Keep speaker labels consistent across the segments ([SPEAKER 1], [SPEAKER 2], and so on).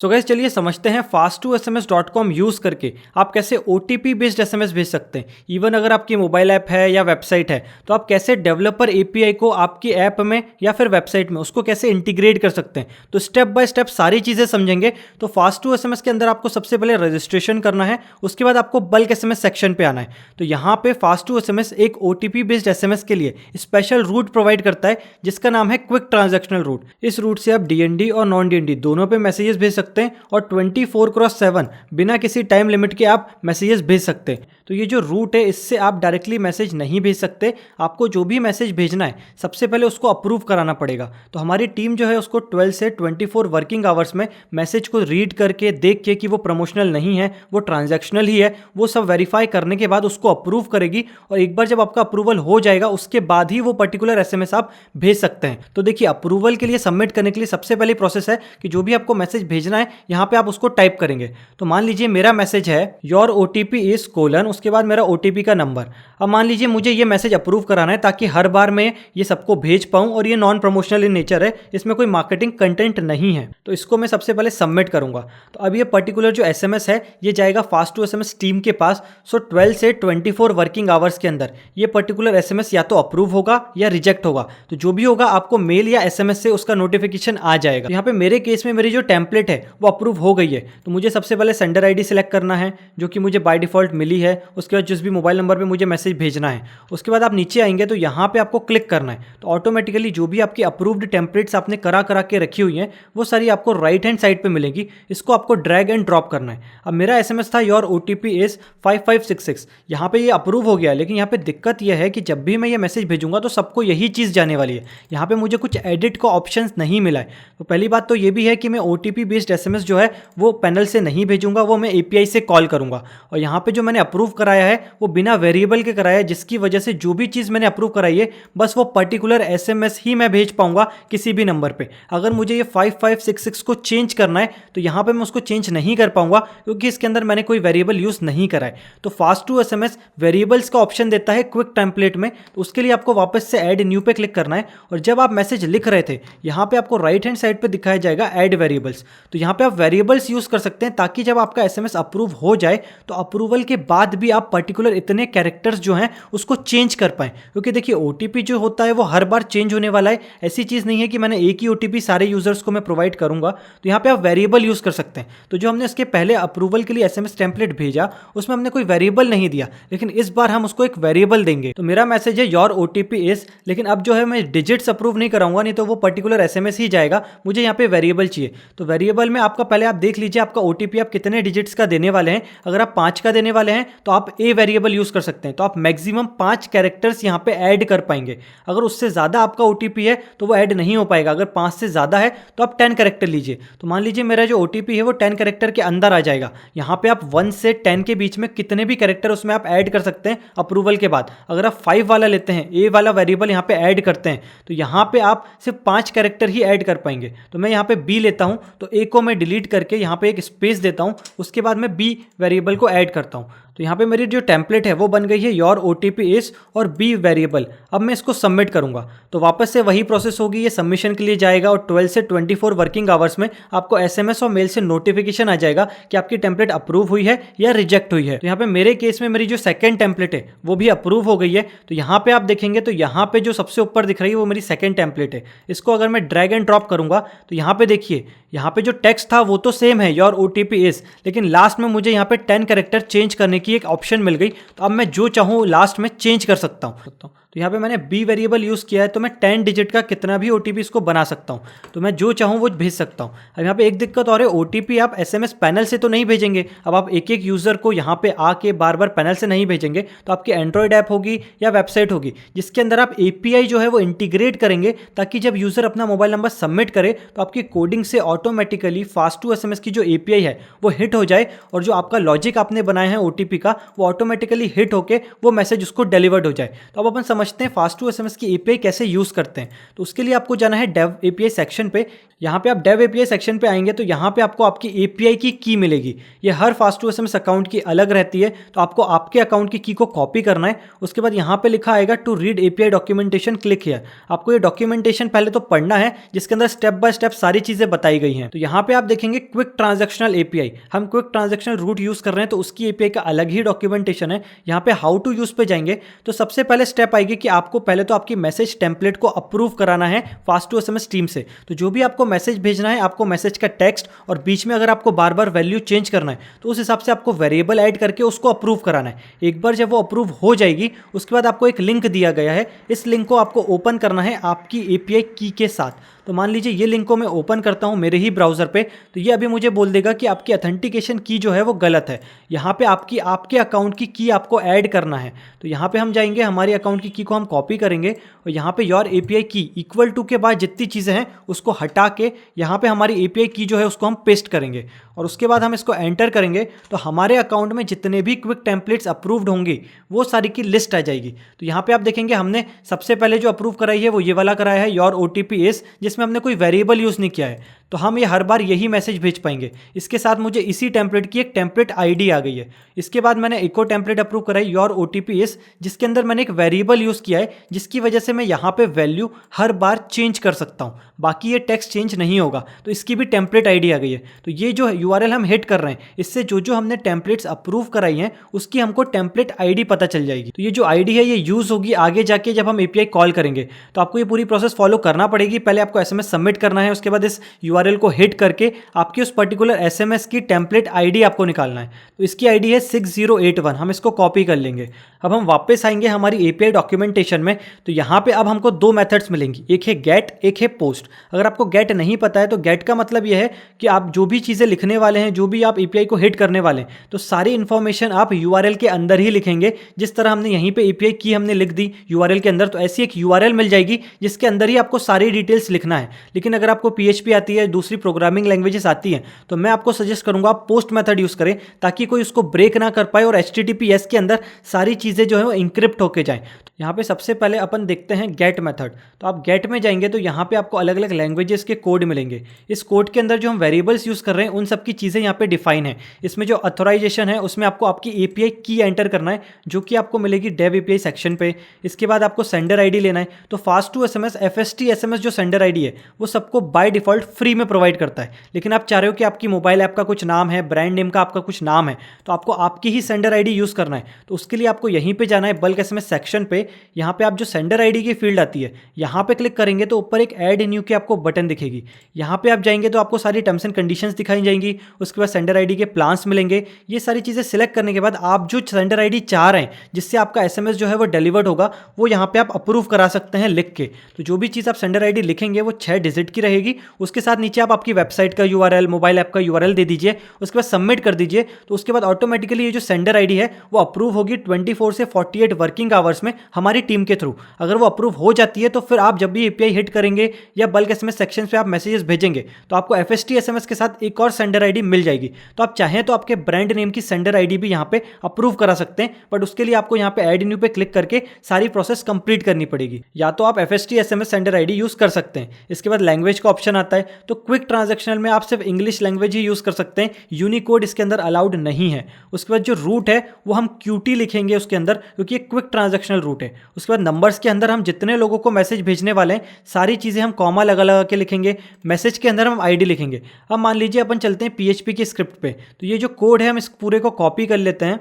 [SPEAKER 1] So guys चलिए समझते हैं fast2sms.com यूज़ करके आप कैसे OTP बेस्ड SMS भेज सकते हैं। इवन अगर आपकी मोबाइल ऐप है या वेबसाइट है तो आप कैसे डेवलपर API को आपकी ऐप में या फिर वेबसाइट में उसको कैसे इंटीग्रेट कर सकते हैं। तो स्टेप बाय स्टेप सारी चीज़ें समझेंगे। तो fast2sms के अंदर आपको सबसे पहले रजिस्ट्रेशन करना है, उसके बाद आपको बल्क SMS सेक्शन पे आना है। तो यहाँ पे fast2sms एक OTP बेस्ड SMS के लिए स्पेशल रूट प्रोवाइड करता है जिसका नाम है क्विक ट्रांजैक्शनल रूट। इस रूट से आप DND और नॉन DND दोनों पे मैसेजेस भेज सकते हैं और 24/7 बिना किसी टाइम लिमिट के आप मैसेजेस भेज सकते हैं। तो ये जो रूट है इससे आप डायरेक्टली मैसेज नहीं भेज सकते। आपको जो भी मैसेज भेजना है सबसे पहले उसको अप्रूव कराना पड़ेगा। तो हमारी टीम जो है उसको 12 से 24 वर्किंग आवर्स में मैसेज को रीड करके देख के कि वो प्रमोशनल नहीं है, वो ट्रांजैक्शनल ही है, वो सब वेरीफाई करने के बाद उसको अप्रूव करेगी। और एक बार जब आपका अप्रूवल हो जाएगा उसके बाद ही वो पर्टिकुलर SMS आप भेज सकते हैं। तो देखिए अप्रूवल के लिए सबमिट करने के लिए सबसे पहले प्रोसेस है कि जो भी आपको मैसेज भेजना है यहाँ पे आप उसको टाइप करेंगे। तो मान लीजिए मेरा मैसेज है योर OTP इज कोलन, उसके बाद मेरा OTP का नंबर। अब मान लीजिए मुझे ये मैसेज अप्रूव कराना है ताकि हर बार मैं ये सबको भेज पाऊं और ये नॉन प्रमोशनल इन नेचर है, इसमें कोई मार्केटिंग कंटेंट नहीं है। तो इसको मैं सबसे पहले सबमिट करूंगा। तो अब ये पर्टिकुलर जो SMS है ये जाएगा fast2sms टीम के पास। सो 12 से 24 वर्किंग आवर्स के अंदर ये पर्टिकुलर SMS या तो अप्रूव होगा या रिजेक्ट होगा। तो जो भी होगा आपको मेल या SMS से उसका नोटिफिकेशन आ जाएगा। यहाँ पे मेरे केस में मेरी जो टेम्पलेट है वो अप्रूव हो गई है। तो मुझे सबसे पहले सेंडर ID सिलेक्ट करना है जो कि मुझे बाय डिफॉल्ट मिली है। उसके बाद जिस भी मोबाइल नंबर पे मुझे मैसेज भेजना है उसके बाद आप नीचे आएंगे तो यहाँ पे आपको क्लिक करना है। तो ऑटोमेटिकली जो भी आपकी अप्रूव्ड टेम्पलेट्स आपने करा के रखी हुई हैं वो सारी आपको राइट हैंड साइड पे मिलेंगी। इसको आपको ड्रैग एंड ड्रॉप करना है। अब मेरा SMS था योर OTP इज 5566। यहाँ पे ये अप्रूव हो गया, लेकिन यहाँ पे दिक्कत यह है कि जब भी मैं ये मैसेज भेजूंगा तो सबको यही चीज़ जाने वाली है। यहाँ पे मुझे कुछ एडिट का ऑप्शन नहीं मिला है। तो पहली बात तो ये भी है कि मैं OTP बेस्ड SMS जो है वो पैनल से नहीं भेजूंगा, वो मैं API से कॉल करूंगा। और यहाँ पे जो मैंने अप्रूव कराया है वो बिना वेरिएबल के कराया है, जिसकी वजह से जो भी चीज़ मैंने अप्रूव कराई है बस वो पर्टिकुलर SMS ही मैं भेज पाऊंगा किसी भी नंबर पे। अगर मुझे ये 5566 को चेंज करना है तो यहाँ पे मैं उसको चेंज नहीं कर पाऊंगा क्योंकि इसके अंदर मैंने कोई वेरिएबल यूज़ नहीं करा है। तो fast2sms वेरिएबल्स का ऑप्शन देता है क्विक टेम्पलेट में। तो उसके लिए आपको वापस से ऐड न्यू पे क्लिक करना है। और जब आप मैसेज लिख रहे थे यहाँ पे आपको राइट हैंड साइड पे दिखाया जाएगा ऐड वेरिएबल्स। तो यहाँ पे आप वेरिएबल्स यूज़ कर सकते हैं ताकि जब आपका SMS अप्रूव हो जाए तो अप्रूवल के बाद भी आप पर्टिकुलर इतने कैरेक्टर्स जो हैं उसको चेंज कर पाएं। क्योंकि देखिए OTP जो होता है वो हर बार चेंज होने वाला है। ऐसी चीज़ नहीं है कि मैंने एक ही OTP सारे यूजर्स को मैं प्रोवाइड करूंगा। तो यहाँ पे आप वेरिएबल यूज़ कर सकते हैं। तो जो हमने इसके पहले अप्रूवल के लिए SMS टेम्पलेट भेजा उसमें हमने कोई वेरिएबल नहीं दिया, लेकिन इस बार हम उसको एक वेरिएबल देंगे। तो मेरा मैसेज है योर OTP इज, लेकिन अब जो है मैं डिजिट्स अप्रूव नहीं कराऊंगा, नहीं तो वो पर्टिकुलर SMS ही जाएगा। मुझे यहाँ पे वेरिएबल चाहिए। तो वेरिएबल में आपका पहले आप देख लीजिए आपका OTP आप कितने डिजिट्स का देने वाले हैं। अगर आप 5 का देने वाले हैं तो आप A वेरिएबल यूज़ कर सकते हैं। तो आप मैक्सिमम 5 कैरेक्टर्स यहाँ पे ऐड कर पाएंगे। अगर उससे ज़्यादा आपका OTP है तो वो ऐड नहीं हो पाएगा। अगर 5 से ज़्यादा है तो आप 10 कैरेक्टर लीजिए। तो मान लीजिए मेरा जो OTP है वो 10 कैरेक्टर के अंदर आ जाएगा। यहाँ पे आप 1 से 10 के बीच में कितने भी कैरेक्टर उसमें आप ऐड कर सकते हैं अप्रूवल के बाद। अगर आप 5 वाला लेते हैं, A वाला वेरिएबल यहाँ पे ऐड करते हैं, तो यहाँ पे आप सिर्फ 5 कैरेक्टर ही ऐड कर पाएंगे। तो मैं यहाँ पे B लेता हूँ, तो A को मैं डिलीट करके यहाँ पे एक स्पेस देता हूँ, उसके बाद मैं B वेरिएबल को ऐड करता हूँ। तो यहाँ पे मेरी जो टेम्पलेट है वो बन गई है योर OTP इज और B वेरिएबल। अब मैं इसको सबमिट करूँगा तो वापस से वही प्रोसेस होगी, ये सबमिशन के लिए जाएगा और 12 से 24 वर्किंग आवर्स में आपको SMS और मेल से नोटिफिकेशन आ जाएगा कि आपकी टेम्पलेट अप्रूव हुई है या रिजेक्ट हुई है। तो यहाँ पे मेरे केस में मेरी जो सेकंड टेम्पलेट है वो भी अप्रूव हो गई है। तो यहाँ पे आप देखेंगे तो यहाँ पे जो सबसे ऊपर दिख रही है वो मेरी सेकंड टेम्पलेट है। इसको अगर मैं ड्रैग एंड ड्रॉप करूँगा तो यहाँ पे देखिए यहाँ पे जो टेक्स्ट था वो तो सेम है योर OTP इज, लेकिन लास्ट में मुझे यहाँ पे 10 कैरेक्टर चेंज करने की एक ऑप्शन मिल गई। तो अब मैं जो चाहूँ लास्ट में चेंज कर सकता हूँ। तो यहाँ पे मैंने B वेरिएबल यूज़ किया है, तो मैं 10 डिजिट का कितना भी OTP इसको बना सकता हूँ। तो मैं जो चाहूँ वो भेज सकता हूँ। अब यहाँ पे एक दिक्कत और है, OTP आप SMS पैनल से तो नहीं भेजेंगे। अब आप एक एक यूज़र को यहाँ पे आके बार बार पैनल से नहीं भेजेंगे। तो आपकी एंड्रॉयड ऐप होगी या वेबसाइट होगी जिसके अंदर आप API जो है वो इंटीग्रेट करेंगे ताकि जब यूज़र अपना मोबाइल नंबर सबमिट करे तो आपकी कोडिंग से ऑटोमेटिकली fast2sms की जो API है वो हिट हो जाए और जो आपका लॉजिक आपने बनाया है OTP का वो ऑटोमेटिकली हिट होके वो मैसेज उसको डिलीवर्ड हो जाए। तो अब अपन समझ समझते हैं फास्ट टू एसएमएस की एपीआई कैसे यूज़ करते हैं। तो उसके लिए आपको जाना है डेव एपीआई सेक्शन पे। यहाँ पे आप डेव एपीआई सेक्शन पे आएंगे तो यहाँ पे आपको आपकी एपीआई की की मिलेगी। ये हर फास्ट टू एसएमएस अकाउंट की अलग रहती है, तो आपको आपके अकाउंट की को कॉपी करना है। उसके बाद यहाँ पे लिखा आएगा to read API documentation, click here. आपको ये डॉक्यूमेंटेशन पहले तो पढ़ना है, जिसके अंदर स्टेप बाय स्टेप सारी चीज़ें बताई गई हैं। तो यहाँ पे आप देखेंगे क्विक ट्रांजैक्शनल एपीआई, हम क्विक ट्रांजैक्शनल रूट यूज़ कर रहे हैं तो उसकी एपीआई का अलग ही डॉक्यूमेंटेशन है। यहाँ पे हाउ टू यूज़ पे जाएंगे तो सबसे पहले स्टेप आएगी कि आपको पहले तो आपकी मैसेज टेम्पलेट को अप्रूव कराना है फास्ट टू एसएमएस टीम से। तो जो भी आपको मैसेज भेजना है, आपको मैसेज का टेक्स्ट और बीच में अगर आपको बार बार वैल्यू चेंज करना है तो उस हिसाब से आपको वेरिएबल ऐड करके उसको अप्रूव कराना है। एक बार जब वो अप्रूव हो जाएगी उसके बाद आपको एक लिंक दिया गया है, इस लिंक को आपको ओपन करना है आपकी एपीआई की के साथ। तो मान लीजिए ये लिंक को मैं ओपन करता हूँ मेरे ही ब्राउज़र पे, तो ये अभी मुझे बोल देगा कि आपकी ऑथेंटिकेशन की जो है वो गलत है। यहाँ पे आपके अकाउंट की आपको ऐड करना है। तो यहाँ पे हम जाएंगे, हमारे अकाउंट की को हम कॉपी करेंगे और यहाँ पे योर एपीआई की इक्वल टू के बाद जितनी चीज़ें हैं उसको हटा के यहाँ पे हमारी एपीआई की जो है उसको हम पेस्ट करेंगे और उसके बाद हम इसको एंटर करेंगे तो हमारे अकाउंट में जितने भी क्विक टेम्पलेट्स अप्रूव्ड होंगी वो सारी की लिस्ट आ जाएगी। तो यहाँ पे आप देखेंगे हमने सबसे पहले जो अप्रूव कराई है वो ये वाला कराया है, योर ओटीपी इज, जिसमें हमने कोई वेरिएबल यूज़ नहीं किया है। तो हम ये हर बार यही मैसेज भेज पाएंगे। इसके साथ मुझे इसी टेम्पलेट की एक टेम्पलेट आईडी आ गई है। इसके बाद मैंने एक और टेम्पलेट अप्रूव कराई, योर ओटीपी इज, जिसके अंदर मैंने एक वेरिएबल यूज़ किया है जिसकी वजह से मैं यहाँ पे वैल्यू हर बार चेंज कर सकता हूँ, बाकी ये टेक्स्ट चेंज नहीं होगा। तो इसकी भी टेम्पलेट आईडी आ गई है। तो ये जो यूआरएल हम हिट कर रहे हैं, इससे जो हमने टेम्पलेट्स अप्रूव कराई हैं उसकी हमको टेम्पलेट आईडी पता चल जाएगी। तो ये जो आईडी है ये यूज़ होगी आगे जाके जब हम एपीआई कॉल करेंगे। तो आपको ये पूरी प्रोसेस फॉलो करना पड़ेगी। पहले आपको एसएमएस सबमिट करना है, उसके बाद इस यूआरएल को हिट करके आपकी उस पर्टिकुलर एसएमएस की टेम्पलेट आईडी आपको निकालना है। तो इसकी आईडी है 6081, हम इसको कॉपी कर लेंगे। अब हम वापस आएंगे हमारी एपीआई डॉक्यूमेंटेशन में। तो यहाँ पे अब हमको दो मेथड्स मिलेंगी, एक है गेट, एक है पोस्ट। अगर आपको गेट नहीं पता है तो गेट का मतलब यह है कि आप जो भी चीज़ें लिखने वाले हैं, जो भी आप एपीआई को हिट करने वाले हैं, तो सारी इन्फॉर्मेशन आप यूआरएल के अंदर ही लिखेंगे। जिस तरह हमने यहीं पे एपीआई की हमने लिख दी यूआरएल के अंदर, तो ऐसी एक यूआरएल मिल जाएगी जिसके अंदर ही आपको सारी डिटेल्स लिखना है। लेकिन अगर आपको पीएचपी आती है, दूसरी प्रोग्रामिंग लैंग्वेजेस आती हैं, तो मैं आपको सजेस्ट करूंगा आप पोस्ट मेथड यूज़ करें ताकि कोई उसको ब्रेक ना कर पाए और HTTPS के अंदर सारी चीज़ें जो है वो इंक्रिप्ट होके जाएं। तो यहाँ पे सबसे पहले अपन देखते हैं गेट मेथड। तो आप गेट में जाएंगे तो यहाँ पे आपको अलग अलग लैंग्वेजेस के कोड मिलेंगे। इस कोड के अंदर जो हम वेरिएबल्स यूज़ कर रहे हैं उन सब की चीज़ें यहाँ पे डिफाइन है। इसमें जो ऑथराइजेशन है उसमें आपको आपकी एपीआई की एंटर करना है, जो कि आपको मिलेगी डेव एपीआई सेक्शन पे। इसके बाद आपको सेंडर आईडी लेना है। तो fast to SMS FST SMS जो सेंडर आईडी है वो सबको बाय डिफॉल्ट फ्री में प्रोवाइड करता है। लेकिन आप चाह रहे हो कि आपकी मोबाइल ऐप का कुछ नाम है, ब्रांड नेम का आपका कुछ नाम है, तो आपको आपकी ही सेंडर आईडी यूज़ करना है। तो उसके लिए आपको यहीं पे जाना है बल्क एसएमएस सेक्शन पे। यहाँ पे आप जो सेंडर आईडी की फील्ड आती है यहाँ पे क्लिक करेंगे तो ऊपर एक ऐड न्यू की आपको बटन दिखेगी। यहाँ पे आप जाएंगे तो आपको सारी टर्म्स एंड कंडीशंस दिखाई जाएंगी। उसके बाद सेंडर आईडी के प्लान्स मिलेंगे। ये सारी चीज़ें सिलेक्ट करने के बाद आप जो सेंडर आईडी चाह रहे हैं जिससे आपका एसएमएस जो है वो डिलीवर्ड होगा, वो यहाँ पे आप अप्रूव करा सकते हैं लिख के। तो जो भी चीज़ आप सेंडर आईडी लिखेंगे वो 6 डिजिट की रहेगी। उसके साथ नीचे आप आपकी वेबसाइट का यूआरएल, मोबाइल ऐप का यूआरएल दे दीजिए। उसके बाद सबमिट कर दीजिए। तो उसके बाद ऑटोमेटिकली ये जो सेंडर आईडी है वो अप्रूव होगी 24 से 48 वर्किंग आवर्स में हमारी टीम के थ्रू। अगर वो अप्रूव हो जाती है तो फिर आप जब भी एपीआई हिट करेंगे या बल्क एसएमएस सेक्शन पे आप मैसेजेस भेजेंगे तो आपको FST SMS के साथ एक और सेंडर आईडी मिल जाएगी। तो आप चाहें तो आपके ब्रांड नेम की सेंडर आईडी भी यहाँ पे अप्रूव करा सकते हैं, बट उसके लिए आपको यहाँ पे ऐड न्यू पे क्लिक करके सारी प्रोसेस कंप्लीट करनी पड़ेगी। या तो आप FST SMS sender ID use कर सकते हैं। इसके बाद लैंग्वेज का ऑप्शन आता है। तो क्विक ट्रांजैक्शनल में आप सिर्फ इंग्लिश लैंग्वेज ही यूज कर सकते हैं, यूनिकोड इसके अंदर अलाउड नहीं है। उसके बाद जो रूट है वो हम QT लिखेंगे उसके अंदर, क्योंकि ये क्विक ट्रांजैक्शनल रूट है। उसके बाद नंबर्स के अंदर हम जितने लोगों को मैसेज भेजने वाले हैं सारी चीज़ें हम कॉमा लगा लगा के लिखेंगे। मैसेज के अंदर हम आईडी लिखेंगे। अब मान लीजिए अपन चलते हैं PHP की स्क्रिप्ट पे। तो ये जो कोड है हम इस पूरे को कॉपी कर लेते हैं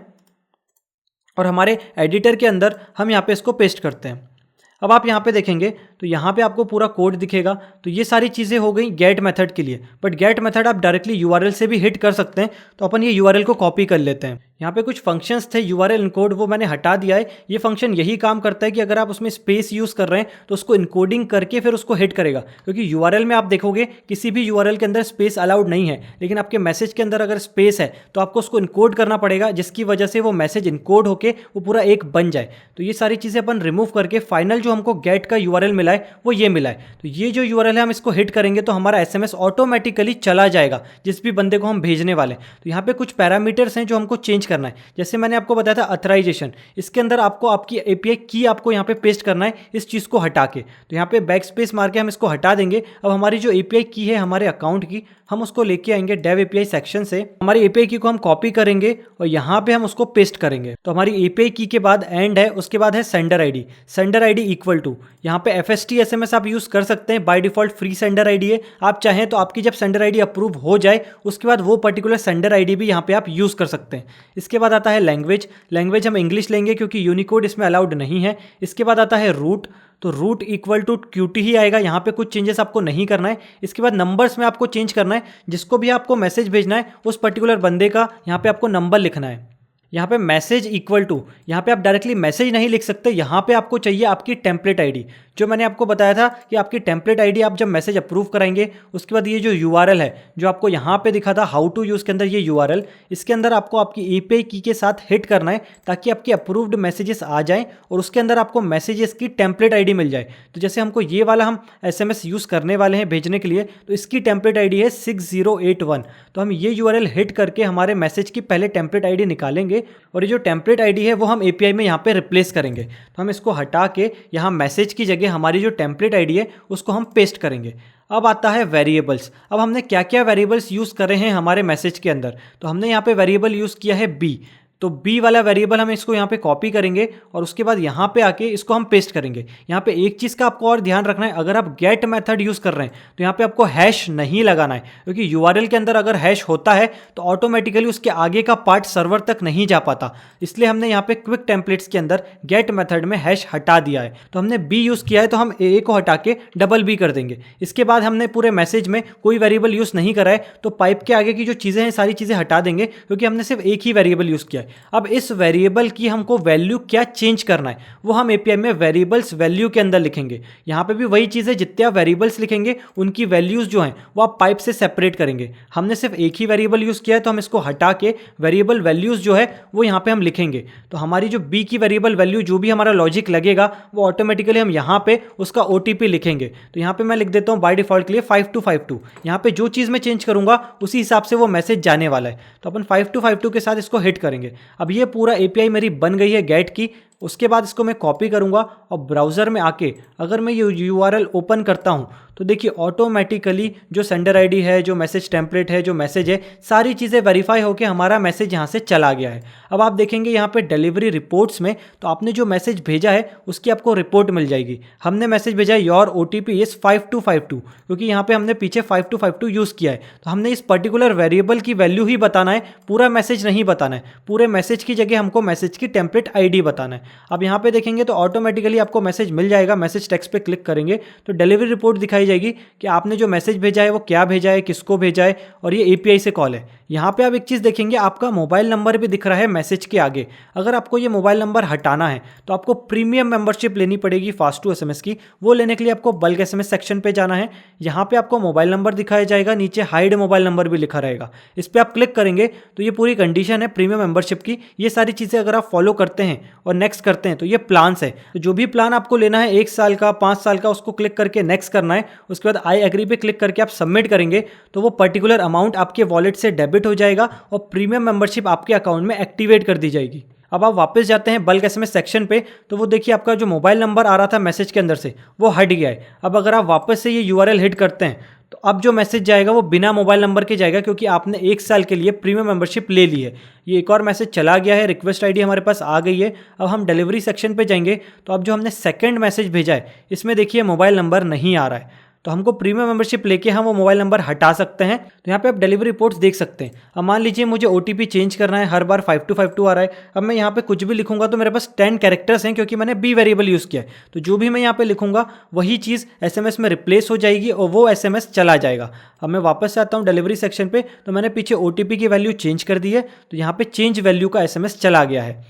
[SPEAKER 1] और हमारे एडिटर के अंदर हम यहाँ पे इसको पेस्ट करते हैं। अब आप यहाँ पे देखेंगे तो यहाँ पे आपको पूरा कोड दिखेगा। तो ये सारी चीज़ें हो गई गेट मेथड के लिए, बट गेट मेथड आप डायरेक्टली यूआरएल से भी हिट कर सकते हैं। तो अपन ये यूआरएल को कॉपी कर लेते हैं। यहाँ पे कुछ फंक्शंस थे यूआरएल इनकोड, वो मैंने हटा दिया है। ये फंक्शन यही काम करता है कि अगर आप उसमें स्पेस यूज़ कर रहे हैं तो उसको इनकोडिंग करके फिर उसको हिट करेगा, क्योंकि यूआरएल में आप देखोगे किसी भी यूआरएल के अंदर स्पेस अलाउड नहीं है, लेकिन आपके मैसेज के अंदर अगर स्पेस है तो आपको उसको इनकोड करना पड़ेगा, जिसकी वजह से वो मैसेज इनकोड होके वो पूरा एक बन जाए। तो ये सारी चीज़ें अपन रिमूव करके फाइनल जो हमको गेट का यूआरएल मिला है वो ये मिला है। तो ये जो यूआरएल है हम इसको हिट करेंगे तो हमारा एसएमएस ऑटोमेटिकली चला जाएगा जिस भी बंदे को हम भेजने वाले हैं। तो यहाँ पे कुछ पैरामीटर्स हैं जो हमको चेंज चेंज करना है, जैसे मैंने आपको बताया था अथराइजेशन, इसके अंदर आपको आपकी एपीआई की आपको यहाँ पे पेस्ट करना है इस चीज़ को हटा के। तो यहाँ पे बैक स्पेस मार के हम इसको हटा देंगे। अब हमारी जो एपीआई की है हमारे अकाउंट की, हम उसको लेके आएंगे डेव एपीआई सेक्शन से, हमारी एपीआई की को हम कॉपी करेंगे और यहाँ पे हम उसको पेस्ट करेंगे। तो हमारी एपीआई की के बाद एंड है, उसके बाद है sender ID, sender ID equal to, यहाँ पे एफएसटी एसएमएस आप यूज कर सकते हैं, by default free sender ID है। आप चाहें तो आपकी जब सेंडर आईडी अप्रूव हो जाए उसके बाद वो पर्टिकुलर सेंडर आईडी भी यहाँ पे आप यूज कर सकते हैं। इसके बाद आता है लैंग्वेज, लैंग्वेज हम इंग्लिश लेंगे क्योंकि यूनिकोड इसमें अलाउड नहीं है। इसके बाद आता है रूट, तो रूट इक्वल टू QT ही आएगा, यहाँ पे कुछ चेंजेस आपको नहीं करना है। इसके बाद नंबर्स में आपको चेंज करना है, जिसको भी आपको मैसेज भेजना है उस पर्टिकुलर बंदे का यहाँ पे आपको नंबर लिखना है। यहाँ पे मैसेज इक्वल टू, यहाँ पे आप डायरेक्टली मैसेज नहीं लिख सकते, यहाँ पे आपको चाहिए आपकी टेम्पलेट आईडी, जो मैंने आपको बताया था कि आपकी टेम्पलेट आईडी आप जब मैसेज अप्रूव कराएंगे उसके बाद ये जो URL है जो आपको यहाँ पे दिखा था हाउ टू यूज़ के अंदर, ये URL इसके अंदर आपको आपकी एपीआई की के साथ हिट करना है ताकि आपके अप्रूव्ड मैसेजेस आ जाएं और उसके अंदर आपको मैसेजेस की टेम्पलेट आईडी मिल जाए। तो जैसे हमको ये वाला हम SMS यूज़ करने वाले हैं भेजने के लिए, तो इसकी टेम्पलेट आईडी है 6081। तो हम ये URL हिट करके हमारे मैसेज की पहले टेम्पलेट आईडी निकालेंगे और ये जो टेम्पलेट आईडी है वो हम एपीआई में यहाँ पे रिप्लेस करेंगे। तो हम इसको हटा के यहाँ मैसेज की जगह हमारी जो टेम्पलेट आईडी है उसको हम पेस्ट करेंगे। अब आता है वेरिएबल्स। अब हमने क्या क्या वेरिएबल्स यूज़ करे हैं हमारे मैसेज के अंदर, तो हमने यहाँ पे वेरिएबल यूज़ किया है बी, तो बी वाला वेरिएबल हम इसको यहाँ पे कॉपी करेंगे और उसके बाद यहाँ पे आके इसको हम पेस्ट करेंगे। यहाँ पे एक चीज़ का आपको और ध्यान रखना है, अगर आप गेट मेथड यूज़ कर रहे हैं तो यहाँ पे आपको हैश नहीं लगाना है, क्योंकि URL के अंदर अगर हैश होता है तो ऑटोमेटिकली उसके आगे का पार्ट सर्वर तक नहीं जा पाता। इसलिए हमने यहाँ पे क्विक टेम्पलेट्स के अंदर गेट मेथड में हैश हटा दिया है। तो हमने बी यूज़ किया है तो हम ए को हटा के डबल बी कर देंगे। इसके बाद हमने पूरे मैसेज में कोई वेरिएबल यूज़ नहीं करा है, तो पाइप के आगे की जो चीज़ें हैं सारी चीज़ें हटा देंगे, क्योंकि हमने सिर्फ एक ही वेरिएबल यूज़ किया है। अब इस वेरिएबल की हमको वैल्यू क्या चेंज करना है वो हम एपीआई में वेरिएबल्स वैल्यू के अंदर लिखेंगे। यहाँ पे भी वही चीज़ है, जितने आप वेरिएबल्स लिखेंगे उनकी वैल्यूज़ जो हैं वो आप पाइप से सेपरेट करेंगे। हमने सिर्फ एक ही वेरिएबल यूज़ किया है तो हम इसको हटा के वेरिएबल वैल्यूज़ जो है वो यहाँ पे हम लिखेंगे। तो हमारी जो बी की वेरिएबल वैल्यू जो भी हमारा लॉजिक लगेगा वो ऑटोमेटिकली हम यहाँ पे उसका OTP लिखेंगे। तो यहाँ पे मैं लिख देता हूँ बाय डिफॉल्ट के लिए 5252। यहाँ पे जो चीज़ मैं चेंज करूँगा उसी हिसाब से वो मैसेज जाने वाला है। तो अपन 5252 के साथ इसको हिट करेंगे। अब ये पूरा एपीआई मेरी बन गई है गेट की। उसके बाद इसको मैं कॉपी करूँगा और ब्राउज़र में आके अगर मैं ये URL ओपन करता हूँ तो देखिए ऑटोमेटिकली जो सेंडर आईडी है, जो मैसेज टेम्पलेट है, जो मैसेज है, सारी चीज़ें वेरीफाई होकर हमारा मैसेज यहाँ से चला गया है। अब आप देखेंगे यहाँ पे डिलीवरी रिपोर्ट्स में, तो आपने जो मैसेज भेजा है उसकी आपको रिपोर्ट मिल जाएगी। हमने मैसेज भेजा है योर OTP इज़ 5252, क्योंकि यहाँ पे हमने पीछे 5252 यूज़ किया है। तो हमने इस पर्टिकुलर वेरिएबल की वैल्यू ही बताना है, पूरा मैसेज नहीं बताना है। पूरे मैसेज की जगह हमको मैसेज की टेम्पलेट ID बताना है। अब यहाँ पे देखेंगे तो ऑटोमेटिकली आपको मैसेज मिल जाएगा। मैसेज टेक्स्ट पे क्लिक करेंगे तो डिलीवरी रिपोर्ट दिखाई जाएगी कि आपने जो मैसेज भेजा है वो क्या भेजा है, किसको भेजा है, और ये एपीआई से कॉल है। यहाँ पे आप एक चीज़ देखेंगे, आपका मोबाइल नंबर भी दिख रहा है मैसेज के आगे। अगर आपको ये मोबाइल नंबर हटाना है तो आपको प्रीमियम मेंबरशिप लेनी पड़ेगी फास्ट2 SMS की। वो लेने के लिए आपको बल्क SMS सेक्शन पे जाना है। यहाँ पे आपको मोबाइल नंबर दिखाया जाएगा, नीचे हाइड मोबाइल नंबर भी लिखा रहेगा। इस पर आप क्लिक करेंगे तो ये पूरी कंडीशन है प्रीमियम मेंबरशिप की। ये सारी चीज़ें अगर आप फॉलो करते हैं और नेक्स्ट करते हैं तो ये प्लान्स है। तो जो भी प्लान आपको लेना है 1 साल का, 5 साल का, उसको क्लिक करके नेक्स्ट करना है। उसके बाद आई एग्री पे क्लिक करके आप सबमिट करेंगे तो वो पर्टिकुलर अमाउंट आपके वॉलेट से डेबिट हो जाएगा और प्रीमियम मेंबरशिप आपके अकाउंट में एक्टिवेट कर दी जाएगी। अब आप वापस जाते हैं बल्क SMS सेक्शन पे तो वो देखिए आपका जो मोबाइल नंबर आ रहा था मैसेज के अंदर से वो हट गया है। अब अगर आप वापस से ये URL हिट करते हैं तो अब जो मैसेज जाएगा वो बिना मोबाइल नंबर के जाएगा, क्योंकि आपने 1 साल के लिए प्रीमियम मेंबरशिप ले ली है। ये एक और मैसेज चला गया है, रिक्वेस्ट ID हमारे पास आ गई है। अब हम डिलीवरी सेक्शन पे जाएंगे तो अब जो हमने सेकंड मैसेज भेजा है इसमें देखिए मोबाइल नंबर नहीं आ रहा है। तो हमको प्रीमियम मेंबरशिप लेके हम वो मोबाइल नंबर हटा सकते हैं। तो यहाँ पे आप डिलीवरी रिपोर्ट्स देख सकते हैं। अब मान लीजिए मुझे OTP चेंज करना है, हर बार 5252 आ रहा है। अब मैं यहाँ पे कुछ भी लिखूंगा तो मेरे पास 10 कैरेक्टर्स हैं, क्योंकि मैंने B वेरिएबल यूज़ किया है। तो जो भी मैं यहाँ पे लिखूंगा वही चीज़ SMS में रिप्लेस हो जाएगी और वो SMS चला जाएगा। अब मैं वापस से आता हूँ डिलीवरी सेक्शन पे तो मैंने पीछे OTP की वैल्यू चेंज कर दी है, तो यहाँ पे चेंज वैल्यू का SMS चला गया है।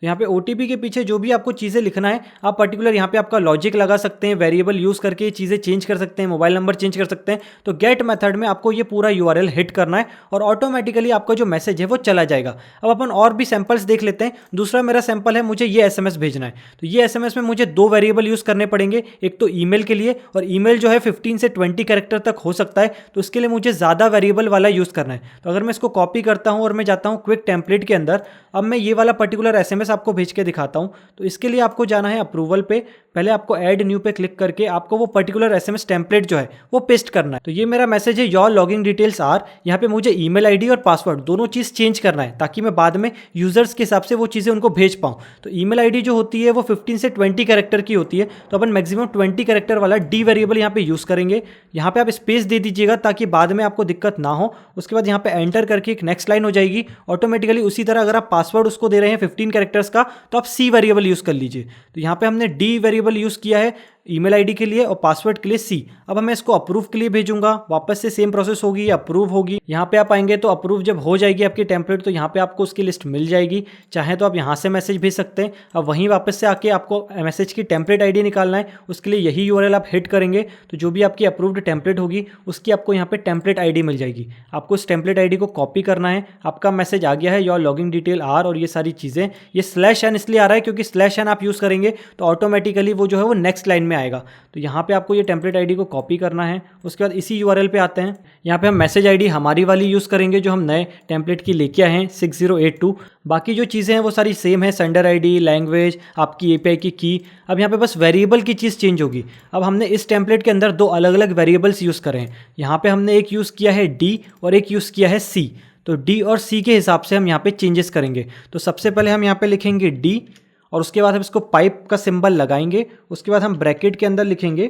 [SPEAKER 1] तो यहाँ पे ओटीपी के पीछे जो भी आपको चीज़ें लिखना है, आप पर्टिकुलर यहाँ पे आपका लॉजिक लगा सकते हैं, वेरिएबल यूज़ करके ये चीज़ें चेंज कर सकते हैं, मोबाइल नंबर चेंज कर सकते हैं। तो गेट मेथड में आपको ये पूरा यूआरएल हिट करना है और ऑटोमेटिकली आपका जो मैसेज है वो चला जाएगा। अब अपन और भी सैंपल्स देख लेते हैं। दूसरा मेरा सैंपल है, मुझे ये एसएमएस भेजना है। तो ये एसएमएस में मुझे 2 वेरिएबल यूज़ करने पड़ेंगे, एक तो ईमेल के लिए, और ईमेल जो है 15 से 20 कैरेक्टर तक हो सकता है, तो उसके लिए मुझे ज़्यादा वेरिएबल वाला यूज़ करना है। तो अगर मैं इसको कॉपी करता हूँ और मैं जाता हूँ क्विक टेम्पलेट के अंदर, अब मैं ये वाला पर्टिकुलर एसएमएस आपको भेज के दिखाता हूँ। तो इसके लिए आपको जाना है अप्रूवल पे, पहले आपको ऐड न्यू पे क्लिक करके आपको वो पर्टिकुलर एसएमएस टेम्पलेट जो है वो पेस्ट करना है। तो ये मेरा मैसेज है, योर लॉगिन डिटेल्स आर, यहाँ पे मुझे ईमेल आईडी और पासवर्ड दोनों चीज़ चेंज करना है ताकि मैं बाद में यूजर्स के हिसाब से वो चीज़ें उनको भेज पाऊँ। तो ईमेल आईडी जो होती है वो 15 से 20 कैरेक्टर की होती है, तो अपन मैक्सिमम 20 कैरेक्टर वाला डी वेरिएबल यहाँ पे यूज़ करेंगे। यहाँ पे आप स्पेस दे दीजिएगा ताकि बाद में आपको दिक्कत ना हो। उसके बाद यहाँ पे एंटर करके एक नेक्स्ट लाइन हो जाएगी ऑटोमेटिकली। उसी तरह अगर आप पासवर्ड उसको दे रहे हैं 15 कैरेक्टर्स का, तो आप सी वेरिएबल यूज़ कर लीजिए। तो यहाँ पे हमने डी वेरिएबल यूज़ किया है ईमेल आईडी के लिए और पासवर्ड के लिए सी। अब मैं इसको अप्रूव के लिए भेजूंगा, वापस से सेम प्रोसेस होगी, अप्रूव होगी। यहाँ पे आप आएंगे तो अप्रूव जब हो जाएगी आपकी टेम्पलेट, तो यहाँ पे आपको उसकी लिस्ट मिल जाएगी। चाहे तो आप यहाँ से मैसेज भेज सकते हैं। अब वहीं वापस से आके आपको मैसेज की टेम्पलेट आईडी निकालना है, उसके लिए यही यूआरएल आप हिट करेंगे तो जो भी आपकी अप्रूव्ड टेम्पलेट होगी उसकी आपको यहाँ पे टेम्पलेट आईडी मिल जाएगी। आपको उस टेम्पलेट आईडी को कॉपी करना है। आपका मैसेज आ गया है, योर लॉगिन डिटेल आर, और ये सारी चीज़ें, ये /n इसलिए आ रहा है क्योंकि /n आप यूज़ करेंगे तो ऑटोमेटिकली वो जो है वो नेक्स्ट लाइन में आएगा। तो यहाँ पे आपको ये टेम्पलेट आईडी को कॉपी करना है। उसके बाद इसी यूआरएल पे आते हैं। यहाँ पे हम मैसेज आईडी हमारी वाली यूज़ करेंगे जो हम नए टेम्पलेट की लेके आए हैं 6082। बाकी जो चीज़ें हैं वो सारी सेम है, सेंडर आईडी, लैंग्वेज, आपकी एपीआई की की। अब यहाँ पे बस वेरिएबल की चीज़ चेंज होगी। अब हमने इस टेम्पलेट के अंदर 2 अलग अलग वेरिएबल्स यूज़ करें हैं। यहाँ पे हमने एक यूज़ किया है डी और एक यूज़ किया है सी। तो डी और सी के हिसाब से हम यहाँ पे चेंजेस करेंगे। तो सबसे पहले हम यहाँ पे लिखेंगे डी और उसके बाद हम इसको पाइप का सिंबल लगाएंगे। उसके बाद हम ब्रैकेट के अंदर लिखेंगे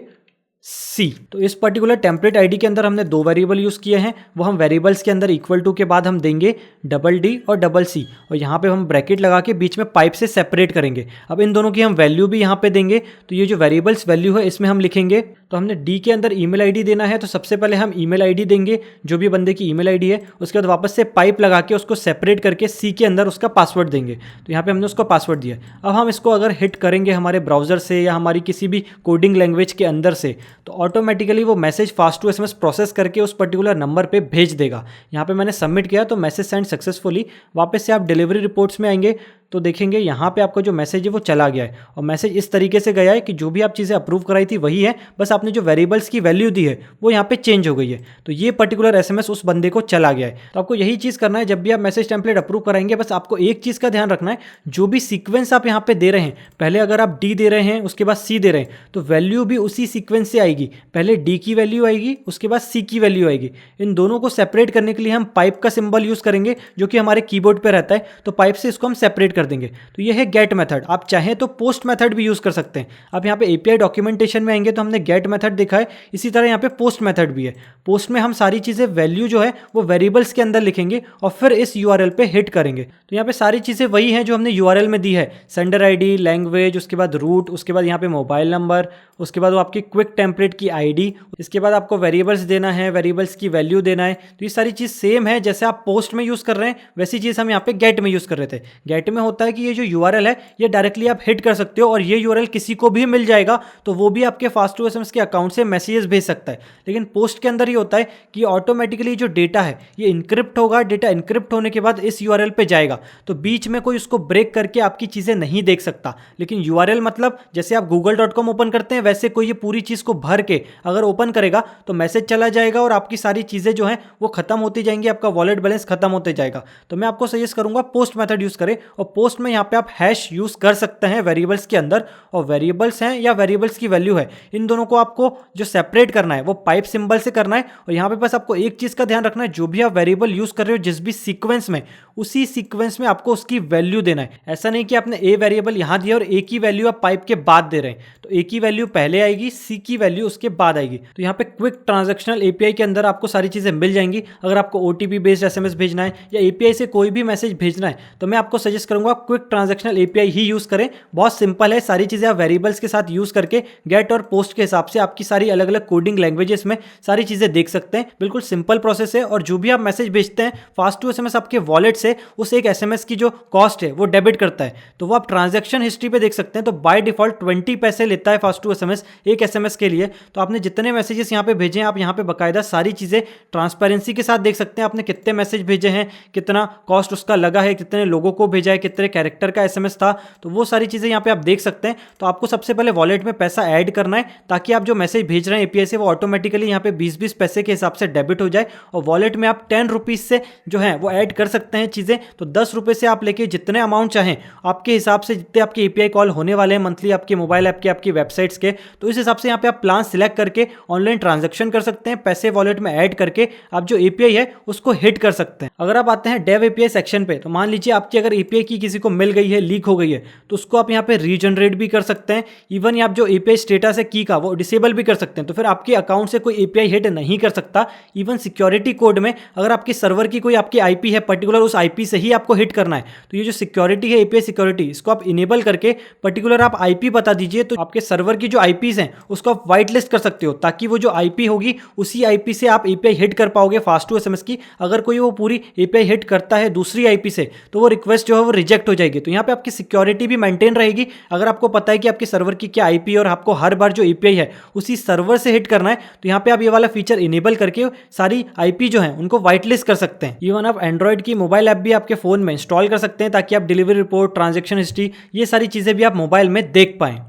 [SPEAKER 1] सी। तो इस पर्टिकुलर टेम्पलेट आईडी के अंदर हमने 2 वेरिएबल यूज़ किए हैं, वो हम वेरिएबल्स के अंदर इक्वल टू के बाद हम देंगे डी और सी, और यहाँ पे हम ब्रैकेट लगा के बीच में पाइप से सेपरेट करेंगे। अब इन दोनों की हम वैल्यू भी यहाँ पे देंगे। तो ये जो वेरिएबल्स वैल्यू है इसमें हम लिखेंगे, तो हमने डी के अंदर ईमेल आईडी देना है, तो सबसे पहले हम ईमेल आईडी देंगे जो भी बंदे की ईमेल आईडी है। उसके बाद वापस से पाइप लगा के उसको सेपरेट करके सी के अंदर उसका पासवर्ड देंगे। तो यहाँ पे हमने उसको पासवर्ड दिया। अब हम इसको अगर हिट करेंगे हमारे ब्राउज़र से या हमारी किसी भी कोडिंग लैंग्वेज के अंदर से, तो ऑटोमेटिकली वो message fast to SMS process करके उस पर्टिकुलर नंबर पे भेज देगा। यहाँ पे मैंने सबमिट किया तो मैसेज सेंड सक्सेसफुली। वापस से आप डिलीवरी रिपोर्ट्स में आएंगे तो देखेंगे यहाँ पे आपका जो मैसेज है वो चला गया है, और मैसेज इस तरीके से गया है कि जो भी आप चीज़ें अप्रूव कराई थी वही है, बस आपने जो वेरिएबल्स की वैल्यू दी है वो यहाँ पे चेंज हो गई है। तो ये पर्टिकुलर एसएमएस उस बंदे को चला गया है। तो आपको यही चीज़ करना है जब भी आप मैसेज टेम्पलेट अप्रूव कराएंगे। बस आपको एक चीज़ का ध्यान रखना है, जो भी सीक्वेंस आप यहाँ पे दे रहे हैं, पहले अगर आप डी दे रहे हैं उसके बाद सी दे रहे हैं, तो वैल्यू भी उसी सीक्वेंस से आएगी। पहले डी की वैल्यू आएगी, उसके बाद सी की वैल्यू आएगी। इन दोनों को सेपरेट करने के लिए हम पाइप का सिंबल यूज़ करेंगे जो कि हमारे कीबोर्ड पर रहता है। तो पाइप से इसको हम सेपरेट कर देंगे। तो ये है गेट मेथड। आप चाहें तो पोस्ट मेथड भी यूज कर सकते हैं। आप यहाँ पे एपीआई डॉक्यूमेंटेशन में आएंगे तो हमने गेट मेथड देखा है, इसी तरह यहाँ पे पोस्ट मेथड भी है। पोस्ट में हम सारी चीजें वैल्यू जो है वो वेरिएबल्स के अंदर लिखेंगे और फिर इस यूआरएल पे हिट करेंगे। तो यहाँ पे सारी चीजें वही हैं जो हमने यूआरएल में दी है, सेंडर आईडी, लैंग्वेज, उसके बाद रूट, उसके बाद यहाँ पे मोबाइल नंबर, उसके बाद वो आपकी क्विक टेम्पलेट की आईडी, इसके बाद आपको वेरिएबल्स देना है, वेरिएबल्स की वैल्यू देना है। तो ये सारी चीज सेम है, जैसे आप पोस्ट में यूज कर रहे हैं वैसी चीज हम यहाँ पे गेट में यूज कर रहे थे। गेट में होता है कि ये जो यूआरएल है ये डायरेक्टली आप हिट कर सकते हो और ये यूआरएल किसी को भी मिल जाएगा, तो वो भी आपके फास्ट टू एसएमएस के अकाउंट से मैसेजेस भेज सकता है। लेकिन पोस्ट के अंदर ये होता है कि ऑटोमेटिकली जो डेटा है ये इनक्रिप्ट होगा, डेटा इनक्रिप्ट होने के बाद इस यूआरएल पे जाएगा, तो बीच में कोई उसको ब्रेक करके आपकी चीज़ें नहीं देख सकता। लेकिन यूआरएल मतलब जैसे आप google.com ओपन करते हैं वैसे कोई ये पूरी चीज़ को भर के अगर ओपन करेगा तो मैसेज चला जाएगा और आपकी सारी चीज़ें जो हैं वो खत्म होती जाएंगी, आपका वॉलेट बैलेंस खत्म होते जाएगा। तो मैं आपको सजेस्ट करूंगा पोस्ट मेथड यूज़ करें, और पोस्ट में यहाँ पे आप हैश यूज़ कर सकते हैं वेरिएबल्स के अंदर, और वेरिएबल्स हैं या वेरिएबल्स की वैल्यू है, इन दोनों को आपको जो सेपरेट करना है वो पाइप सिंबल से करना है। और यहाँ पे बस आपको एक चीज़ का ध्यान रखना है, जो भी आप वेरिएबल यूज़ कर रहे हो जिस भी सीक्वेंस में, उसी सीक्वेंस में आपको उसकी वैल्यू देना है। ऐसा नहीं कि आपने ए वेरिएबल यहाँ दिया और ए की वैल्यू आप पाइप के बाद दे रहे हैं, तो ए की वैल्यू पहले आएगी, सी की वैल्यू उसके बाद आएगी। तो यहाँ पे क्विक ट्रांजैक्शनल एपीआई के अंदर आपको सारी चीज़ें मिल जाएंगी। अगर आपको ओटीपी बेस्ड एसएमएस भेजना है या एपीआई से कोई भी मैसेज भेजना है तो मैं आपको सजेस्ट करूंगा क्विक ट्रांजैक्शनल एपीआई ही यूज़ करें। बहुत सिंपल है, सारी चीज़ें आप वेरिएबल्स के साथ यूज़ करके गेट और पोस्ट के हिसाब से आपकी सारी अलग अलग कोडिंग लैंग्वेजेस में सारी चीज़ें देख सकते हैं। बिल्कुल सिंपल प्रोसेस है, और जो भी आप मैसेज भेजते हैं फास्ट टू एसएमएस आपके वॉलेट से से उस एक एसएमएस की जो कॉस्ट है वो डेबिट करता है। तो वो आप ट्रांजैक्शन हिस्ट्री पे देख सकते हैं। तो बाय डिफॉल्ट 20 पैसे लेता है फास्ट टू एसएमएस एक एसएमएस के लिए। तो आपने जितने मैसेजेस यहाँ पे भेजे हैं, आप यहाँ पे बाकायदा सारी चीज़ें ट्रांसपेरेंसी के साथ देख सकते हैं। आपने कितने मैसेज भेजे हैं, कितना कॉस्ट उसका लगा है, कितने लोगों को भेजा है, कितने कैरेक्टर का एसएमएस था, तो वो सारी चीज़ें यहाँ पे आप देख सकते हैं। तो आपको सबसे पहले वॉलेट में पैसा ऐड करना है ताकि आप जो मैसेज भेज रहे हैं एपीआई से वो ऑटोमेटिकली यहाँ पे 20-20 पैसे के हिसाब से डेबिट हो जाए। और वॉलेट में आप 10 रुपीज़ से जो है वो ऐड कर सकते हैं चीज़ें। तो 10 रुपये से आप लेके जितने अमाउंट चाहें आपके हिसाब से, जितने आपके एपीआई कॉल होने वाले हैं मंथली आपके मोबाइल ऐप के, आपकी वेबसाइट्स के, तो इस हिसाब से यहाँ पे आप प्लान सिलेक्ट करके ऑनलाइन ट्रांजैक्शन कर सकते हैं। पैसे वॉलेट में ऐड करके आप जो एपीआई है उसको हिट कर सकते हैं। अगर आप आते हैं डेव एपीआई सेक्शन पे, तो मान लीजिए आपकी अगर एपीआई की किसी को मिल गई है, लीक हो गई है, तो उसको आप यहाँ पे रीजनरेट भी कर सकते हैं। इवन आप जो एपीआई स्टेटस है की का वो डिसेबल भी कर सकते हैं। तो फिर आपके अकाउंट से कोई एपीआई हिट नहीं कर सकता। इवन सिक्योरिटी कोड में अगर आपकी सर्वर की कोई आपकी आईपी है पर्टिकुलर, उस आईपी से ही आपको हिट करना है, तो ये जो सिक्योरिटी है एपीआई सिक्योरिटी, इसको आप इनेबल करके पर्टिकुलर आप आईपी बता दीजिए। तो आपके सर्वर की जो आईपीज हैं उसको आप व्हाइट लिस्ट कर सकते हो, ताकि वो जो आईपी होगी उसी आईपी से आप एपीआई हिट कर पाओगे फास्ट टू एसएमएस की। अगर कोई वो पूरी एपीआई हिट करता है दूसरी आईपी से, तो वो रिक्वेस्ट जो है वो रिजेक्ट हो जाएगी। तो यहाँ पे आपकी सिक्योरिटी भी मेंटेन रहेगी। अगर आपको पता है कि आपके सर्वर की क्या आईपी है और आपको हर बार जो एपीआई है उसी सर्वर से हिट करना है, तो यहाँ पे आप ये वाला फीचर इनेबल करके सारी आईपी जो है उनको व्हाइट लिस्ट कर सकते हैं। इवन आप एंड्रॉइड की मोबाइल ऐप भी आपके फोन में इंस्टॉल कर सकते हैं ताकि आप डिलीवरी रिपोर्ट, ट्रांजैक्शन हिस्ट्री, ये सारी चीजें भी आप मोबाइल में देख पाएं।